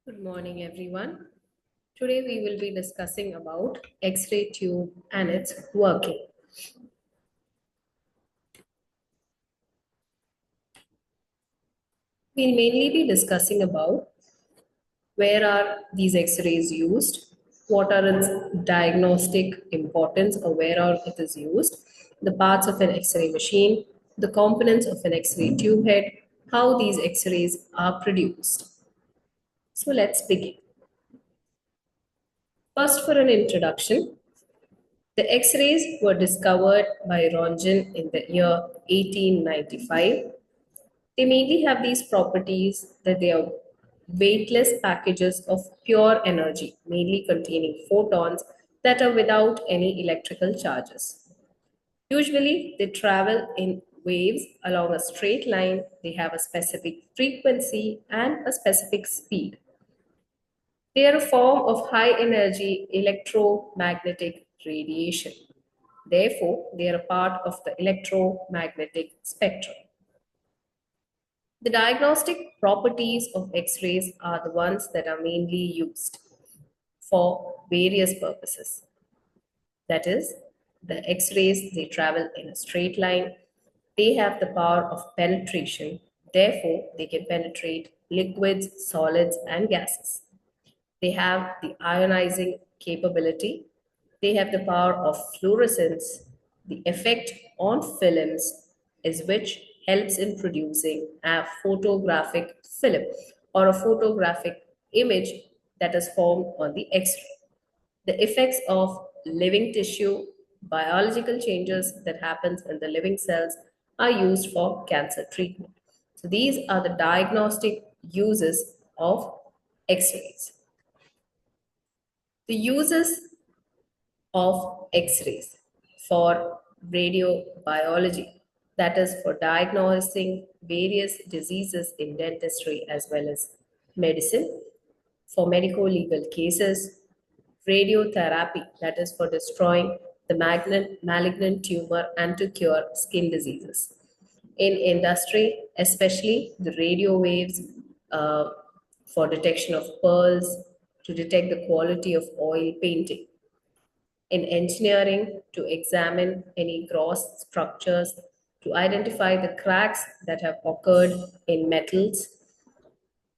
Good morning, everyone. Today we will be discussing about X-ray tube and its working. We'll mainly be discussing about where are these X-rays used, what are its diagnostic importance or where are it is used, the parts of an X-ray machine, the components of an X-ray tube head, how these X-rays are produced. So let's begin. First, for an introduction, the X-rays were discovered by Röntgen in the year 1895. They mainly have these properties that they are weightless packages of pure energy, mainly containing photons that are without any electrical charges. Usually, they travel in waves along a straight line. They have a specific frequency and a specific speed. They are a form of high energy electromagnetic radiation. Therefore, they are a part of the electromagnetic spectrum. The diagnostic properties of X-rays are the ones that are mainly used for various purposes. That is, the X-rays, they travel in a straight line. They have the power of penetration. Therefore, they can penetrate liquids, solids, and gases. They have the ionizing capability. They have the power of fluorescence. The effect on films is which helps in producing a photographic film or a photographic image that is formed on the X-ray. The effects of living tissue, biological changes that happens in the living cells are used for cancer treatment. So these are the diagnostic uses of X-rays. The uses of X-rays for radiobiology, that is for diagnosing various diseases in dentistry as well as medicine, for medical legal cases, radiotherapy, that is for destroying the malignant tumor and to cure skin diseases. In industry, especially the radio waves uh, for detection of pearls, to detect the quality of oil painting. In engineering, to examine any gross structures, to identify the cracks that have occurred in metals,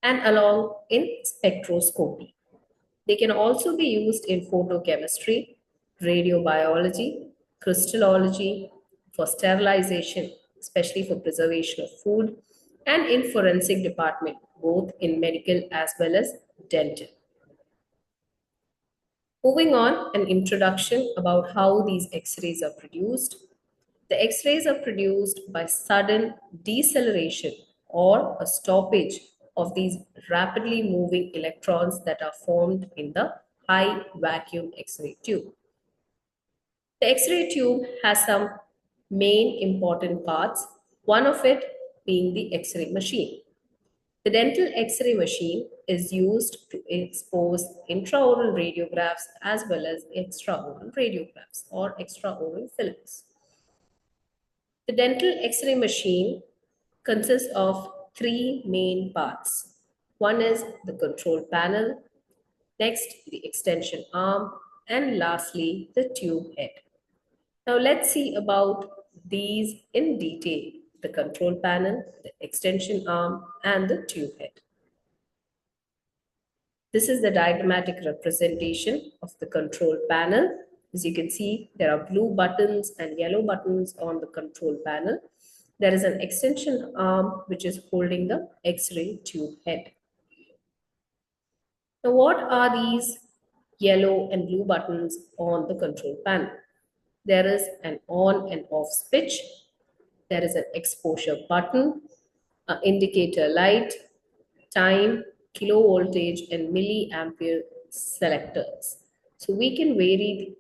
and along in spectroscopy. They can also be used in photochemistry, radiobiology, crystallology, for sterilization, especially for preservation of food, and in forensic department, both in medical as well as dental. Moving on, an introduction about how these X-rays are produced. The X-rays are produced by sudden deceleration or a stoppage of these rapidly moving electrons that are formed in the high vacuum X-ray tube. The X-ray tube has some main important parts, one of it being the X-ray machine. The dental X-ray machine is used to expose intraoral radiographs as well as extraoral radiographs or extraoral films. The dental X-ray machine consists of three main parts. One is the control panel, next the extension arm, and lastly the tube head. Now let's see about these in detail, the control panel, the extension arm, and the tube head. This is the diagrammatic representation of the control panel. As you can see, there are blue buttons and yellow buttons on the control panel. There is an extension arm which is holding the X-ray tube head. Now, what are these yellow and blue buttons on the control panel? There is an on and off switch. There is an exposure button, an indicator light, time, kilovoltage, and milliampere selectors. So we can vary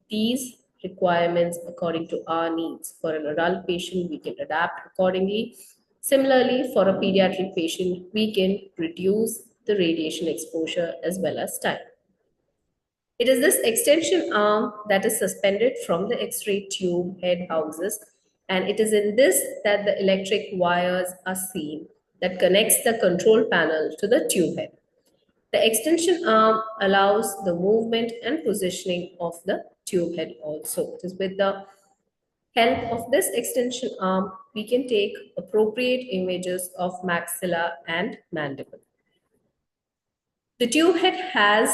these requirements according to our needs. For an adult patient, we can adapt accordingly. Similarly, for a pediatric patient, we can reduce the radiation exposure as well as time. It is this extension arm that is suspended from the X-ray tube head houses, and it is in this that the electric wires are seen that connects the control panel to the tube head. The extension arm allows the movement and positioning of the tube head also. It is with the help of this extension arm, we can take appropriate images of maxilla and mandible. The tube head has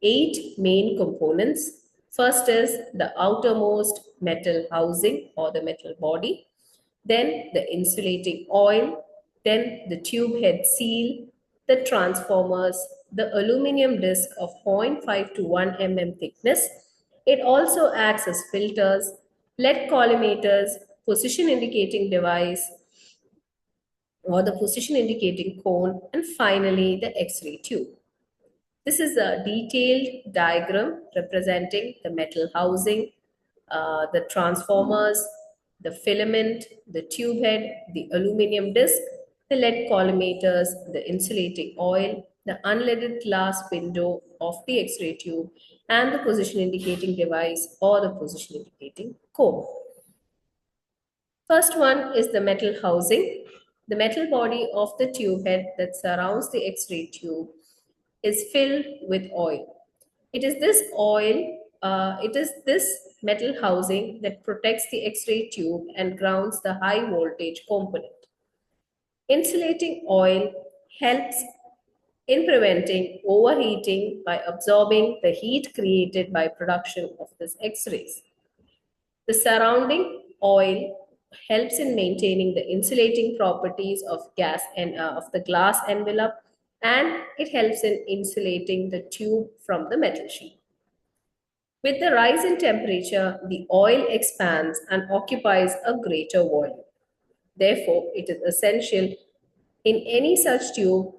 8 main components. First is the outermost metal housing or the metal body, then the insulating oil, then the tube head seal, the transformers, the aluminum disc of 0.5 to 1 mm thickness. It also acts as filters, lead collimators, position indicating device, or the position indicating cone, and finally the X-ray tube. This is a detailed diagram representing the metal housing, the transformers, the filament, the tube head, the aluminum disc, the lead collimators, the insulating oil, the unleaded glass window of the X-ray tube, and the position indicating device or the position indicating cone. First one is the metal housing. The metal body of the tube head that surrounds the X-ray tube is filled with oil. It is this metal housing that protects the X-ray tube and grounds the high voltage component. Insulating oil helps in preventing overheating by absorbing the heat created by production of this X-rays. The surrounding oil helps in maintaining the insulating properties of gas and of the glass envelope, and it helps in insulating the tube from the metal sheet. With the rise in temperature, the oil expands and occupies a greater volume. Therefore, it is essential in any such tube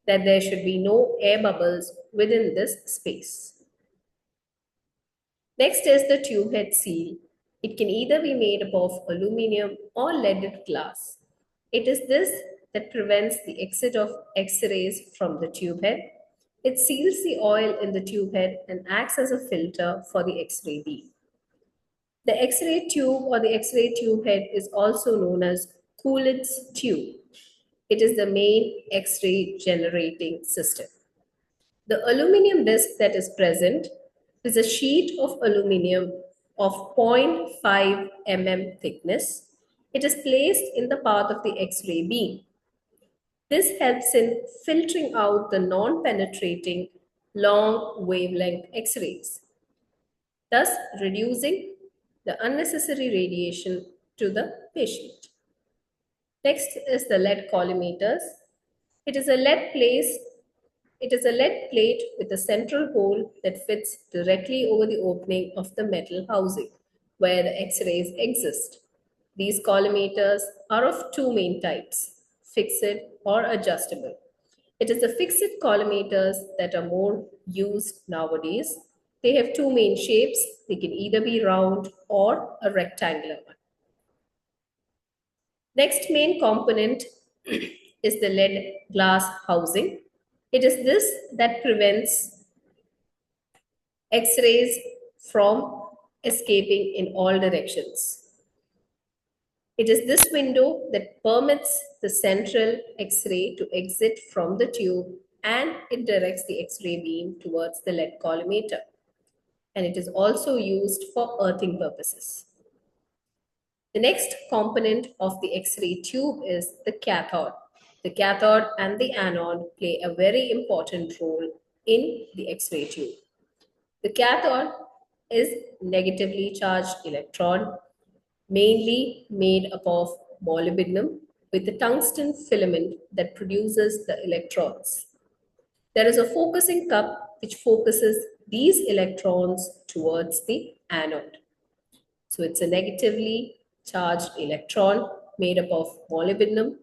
that there should be no air bubbles within this space. Next is the tube head seal. It can either be made up of aluminum or leaded glass. It is this that prevents the exit of X-rays from the tube head. It seals the oil in the tube head and acts as a filter for the X-ray beam. The X-ray tube or the X-ray tube head is also known as Coulin's tube. It is the main X-ray generating system. The aluminum disc that is present is a sheet of aluminum of 0.5 mm thickness. It is placed in the path of the X-ray beam. This helps in filtering out the non-penetrating long wavelength X-rays, thus reducing the unnecessary radiation to the patient. Next is the lead collimators. It is a lead plate with a central hole that fits directly over the opening of the metal housing where the X-rays exist. These collimators are of 2 main types, fixed or adjustable. It is the fixed collimators that are more used nowadays. They have 2 main shapes. They can either be round or a rectangular one. Next main component is the lead glass housing. It is this that prevents X-rays from escaping in all directions. It is this window that permits the central X-ray to exit from the tube, and it directs the X-ray beam towards the lead collimator. And it is also used for earthing purposes. The next component of the X-ray tube is the cathode. The cathode and the anode play a very important role in the X-ray tube. The cathode is negatively charged electron, mainly made up of molybdenum with a tungsten filament that produces the electrons. There is a focusing cup which focuses these electrons towards the anode. So it's a negatively charged electron made up of molybdenum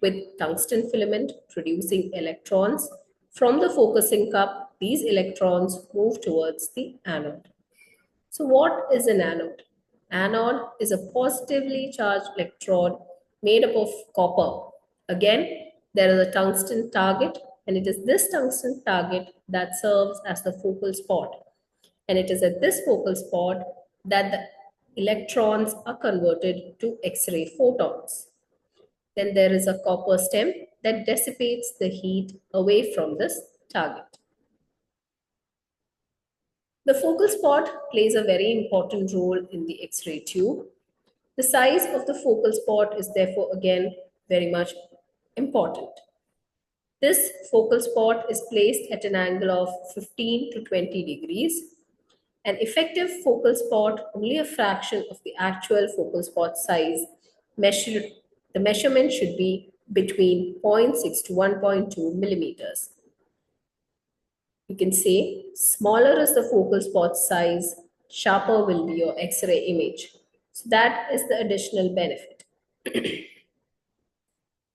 with tungsten filament producing electrons. From the focusing cup, these electrons move towards the anode. So what is an anode? Anode is a positively charged electrode made up of copper. Again, there is a tungsten target, and it is this tungsten target that serves as the focal spot. And it is at this focal spot that the electrons are converted to X-ray photons. Then there is a copper stem that dissipates the heat away from this target. The focal spot plays a very important role in the X-ray tube. The size of the focal spot is therefore again very much important. This focal spot is placed at an angle of 15 to 20 degrees. An effective focal spot, only a fraction of the actual focal spot size, measured, the measurement should be between zero point 0.6 to 1.2 millimeters. You can say smaller is the focal spot size, sharper will be your X-ray image. So that is the additional benefit.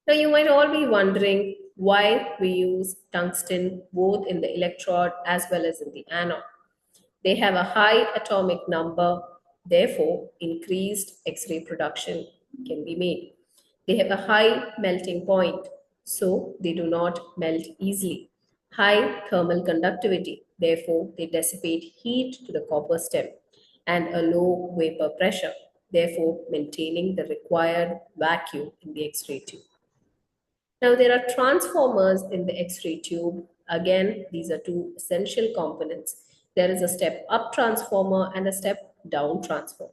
Now you might all be wondering why we use tungsten both in the electrode as well as in the anode. They have a high atomic number, therefore increased X-ray production can be made. They have a high melting point, so they do not melt easily. High thermal conductivity, therefore they dissipate heat to the copper stem, and a low vapor pressure, therefore maintaining the required vacuum in the X-ray tube. Now there are transformers in the X-ray tube. Again, these are two essential components. There is a step up transformer and a step down transformer.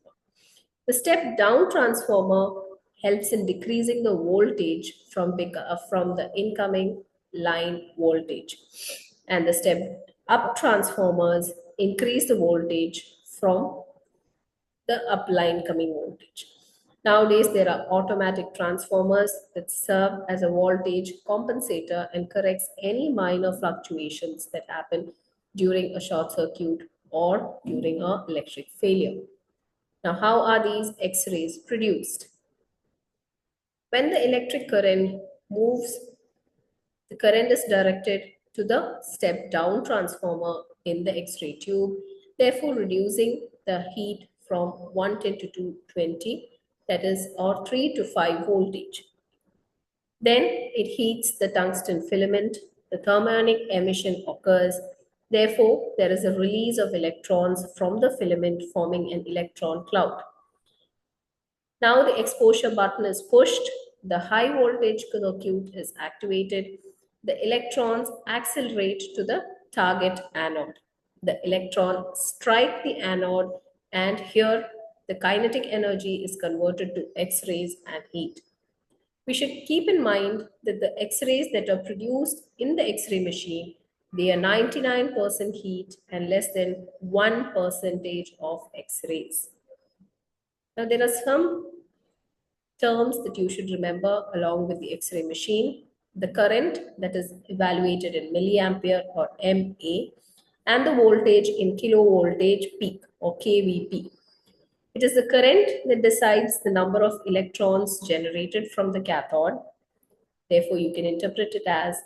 The step down transformer helps in decreasing the voltage from the incoming line voltage. And the step up transformers increase the voltage from the upline coming voltage. Nowadays, there are automatic transformers that serve as a voltage compensator and corrects any minor fluctuations that happen during a short circuit or during an electric failure. Now, how are these X-rays produced? When the electric current moves, the current is directed to the step-down transformer in the X-ray tube, therefore reducing the heat from 110 to 220, that is, or 3 to 5 voltage. Then it heats the tungsten filament, the thermionic emission occurs, therefore there is a release of electrons from the filament forming an electron cloud. Now the exposure button is pushed, the high voltage circuit is activated, the electrons accelerate to the target anode. The electrons strike the anode, and here the kinetic energy is converted to X-rays and heat. We should keep in mind that the X-rays that are produced in the X-ray machine, they are 99% heat and less than 1% of X-rays. Now there are some terms that you should remember along with the X-ray machine. The current that is evaluated in milliampere or MA, and the voltage in kilovoltage peak or kVp. It is the current that decides the number of electrons generated from the cathode. Therefore, you can interpret it as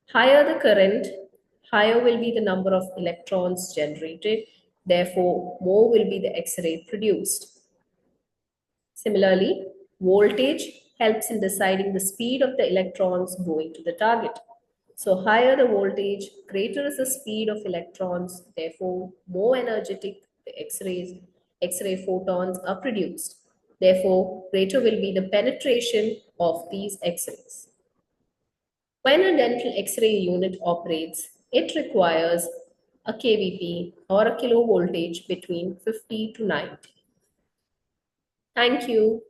higher the current, higher will be the number of electrons generated. Therefore, more will be the X-ray produced. Similarly, voltage helps in deciding the speed of the electrons going to the target. So higher the voltage, greater is the speed of electrons, therefore more energetic the X-ray photons are produced. Therefore, greater will be the penetration of these X-rays. When a dental X-ray unit operates, it requires a kVp or a kilovoltage between 50 to 90. Thank you.